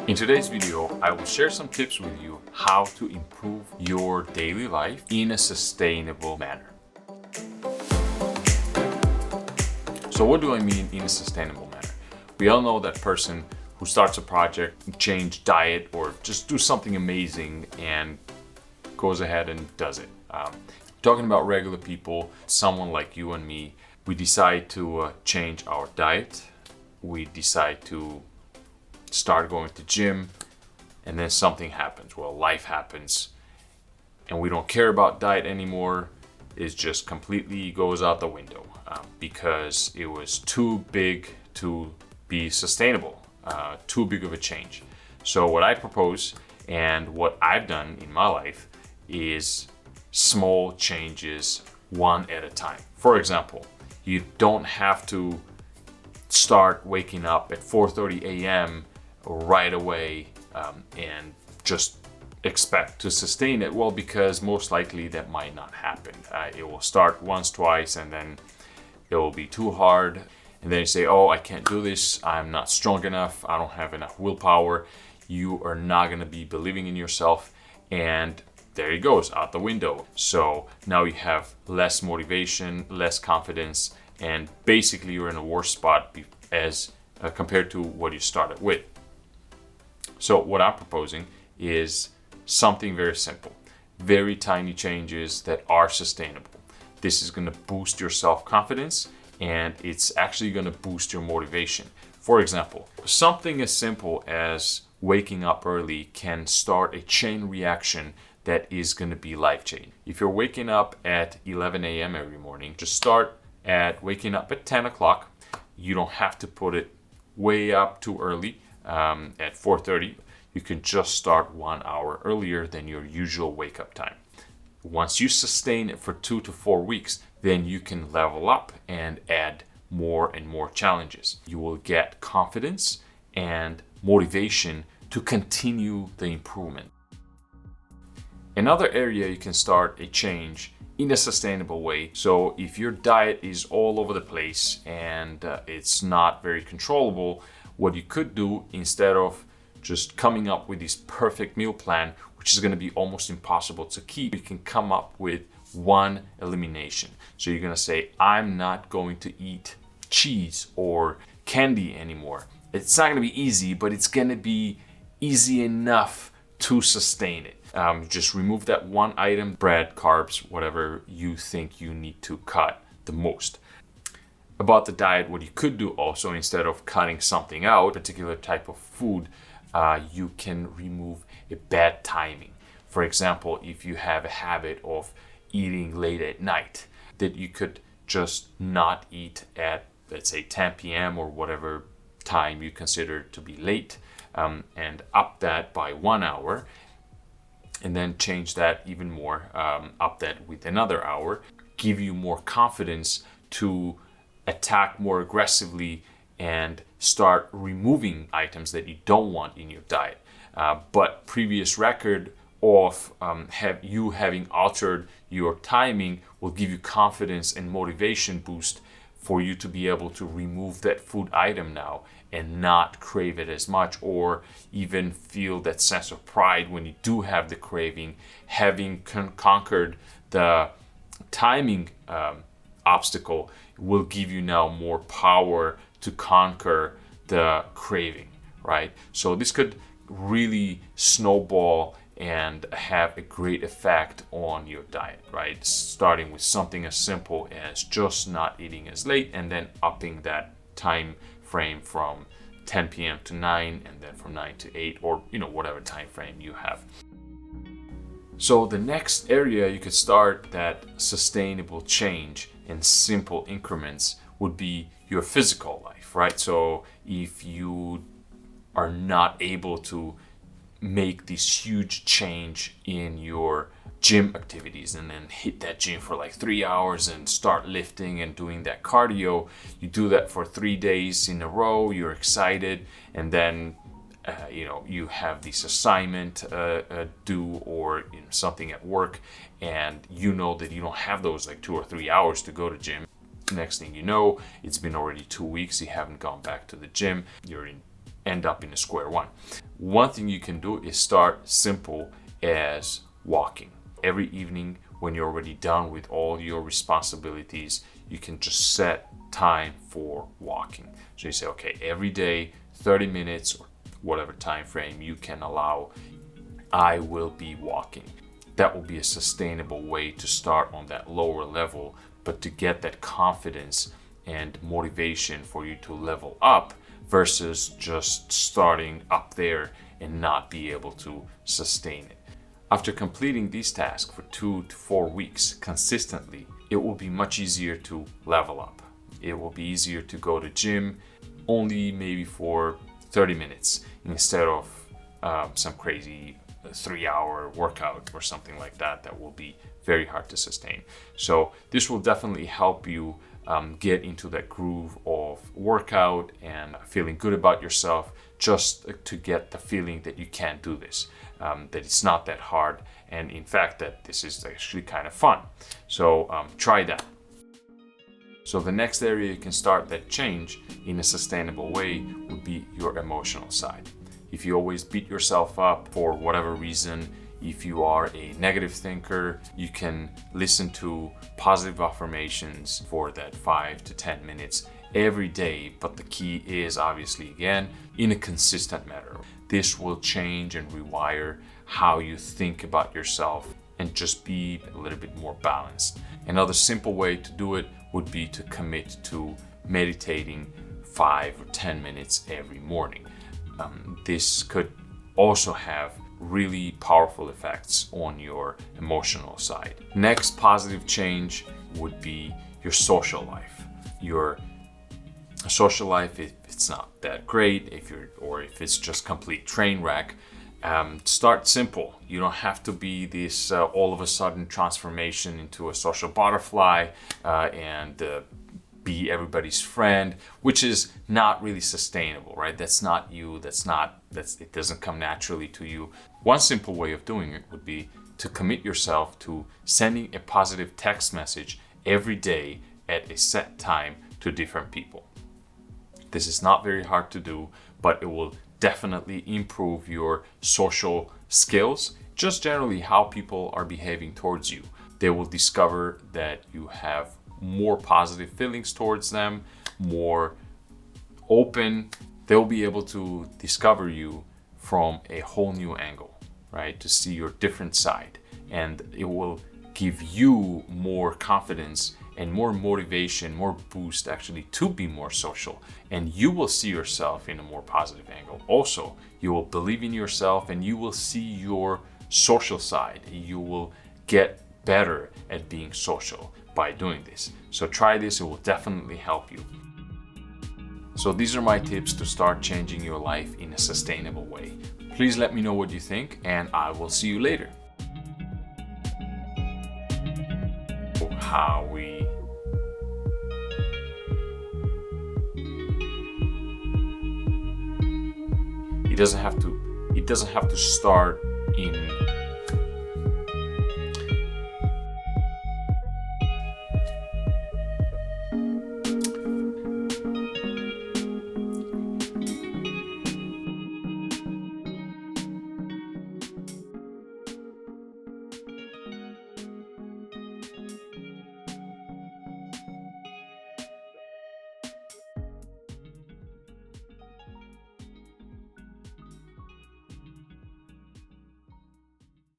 In today's video, I will share some tips with you how to improve your daily life in a sustainable manner. So what do I mean in a sustainable manner? We all know that person who starts a project, change diet, or just do something amazing and goes ahead and does it. Talking about regular people, someone like you and me, we decide to change our diet. We decide to start going to gym, and then something happens. Well, life happens, and we don't care about diet anymore. It just completely goes out the window because it was too big to be sustainable, too big of a change. So what I propose and what I've done in my life is small changes, one at a time. For example, you don't have to start waking up at 4:30 a.m. right away and just expect to sustain it. Well, because most likely that might not happen. It will start once, twice, and then it will be too hard. And then you say, oh, I can't do this. I'm not strong enough. I don't have enough willpower. You are not going to be believing in yourself. And there it goes, out the window. So now you have less motivation, less confidence, and basically you're in a worse spot as compared to what you started with. So what I'm proposing is something very simple, very tiny changes that are sustainable. This is going to boost your self-confidence, and it's actually going to boost your motivation. For example, something as simple as waking up early can start a chain reaction that is going to be life-changing. If you're waking up at 11 a.m. every morning, just start at waking up at 10 o'clock. You don't have to put it way up too early. At 4:30, you can just start 1 hour earlier than your usual wake up time. Once you sustain it for 2 to 4 weeks, then you can level up and add more and more challenges. You will get confidence and motivation to continue the improvement. Another area you can start a change in a sustainable way. So if your diet is all over the place and it's not very controllable, what you could do, instead of just coming up with this perfect meal plan, which is going to be almost impossible to keep, you can come up with one elimination. So you're going to say, I'm not going to eat cheese or candy anymore. It's not going to be easy, but it's going to be easy enough to sustain it. Just remove that one item, bread, carbs, whatever you think you need to cut the most. About the diet, what you could do also, instead of cutting something out, a particular type of food, you can remove a bad timing. For example, if you have a habit of eating late at night, that you could just not eat at, let's say, 10 p.m. or whatever time you consider to be late, and up that by 1 hour, and then change that even more, up that with another hour, give you more confidence to attack more aggressively and start removing items that you don't want in your diet. But previous record of you having altered your timing will give you confidence and motivation boost for you to be able to remove that food item now and not crave it as much, or even feel that sense of pride when you do have the craving. Having conquered the timing obstacle will give you now more power to conquer the craving, right? So this could really snowball and have a great effect on your diet, right? Starting with something as simple as just not eating as late, and then upping that time frame from 10 p.m. to 9, and then from 9 to 8, or whatever time frame you have. So the next area you could start that sustainable change in simple increments would be your physical life, right? So if you are not able to make this huge change in your gym activities and then hit that gym for like 3 hours and start lifting and doing that cardio, you do that for 3 days in a row, you're excited, and then you have this assignment due, or something at work, and you know that you don't have those like 2 or 3 hours to go to gym. Next thing you know, it's been already 2 weeks, you haven't gone back to the gym, end up in a square one. One thing you can do is start simple as walking. Every evening when you're already done with all your responsibilities, you can just set time for walking. So you say, okay, every day, 30 minutes or whatever time frame you can allow, I will be walking. That will be a sustainable way to start on that lower level, but to get that confidence and motivation for you to level up versus just starting up there and not be able to sustain it. After completing these tasks for 2 to 4 weeks consistently, it will be much easier to level up. It will be easier to go to gym only maybe for 30 minutes instead of some crazy 3-hour workout or something like that. That will be very hard to sustain. So this will definitely help you get into that groove of workout and feeling good about yourself, just to get the feeling that you can do this, that it's not that hard, and in fact that this is actually kind of fun. So try that. So the next area you can start that change in a sustainable way would be your emotional side. If you always beat yourself up for whatever reason, if you are a negative thinker, you can listen to positive affirmations for that 5 to 10 minutes every day. But the key is obviously, again, in a consistent manner. This will change and rewire how you think about yourself and just be a little bit more balanced. Another simple way to do it would be to commit to meditating 5 or 10 minutes every morning. This could also have really powerful effects on your emotional side. Next positive change would be your social life. Your social life, if it's not that great, if it's just complete train wreck, start simple. You don't have to be this all of a sudden transformation into a social butterfly and be everybody's friend, which is not really sustainable, right? That's not you. It doesn't come naturally to you. One simple way of doing it would be to commit yourself to sending a positive text message every day at a set time to different people. This is not very hard to do, but it will definitely improve your social skills, just generally how people are behaving towards you. They will discover that you have more positive feelings towards them, more open. They'll be able to discover you from a whole new angle, right? To see your different side. And it will give you more confidence and more motivation, more boost actually to be more social. And you will see yourself in a more positive angle. Also, you will believe in yourself and you will see your social side. You will get better at being social by doing this. So try this, it will definitely help you. So these are my tips to start changing your life in a sustainable way. Please let me know what you think, and I will see you later. It doesn't have to start in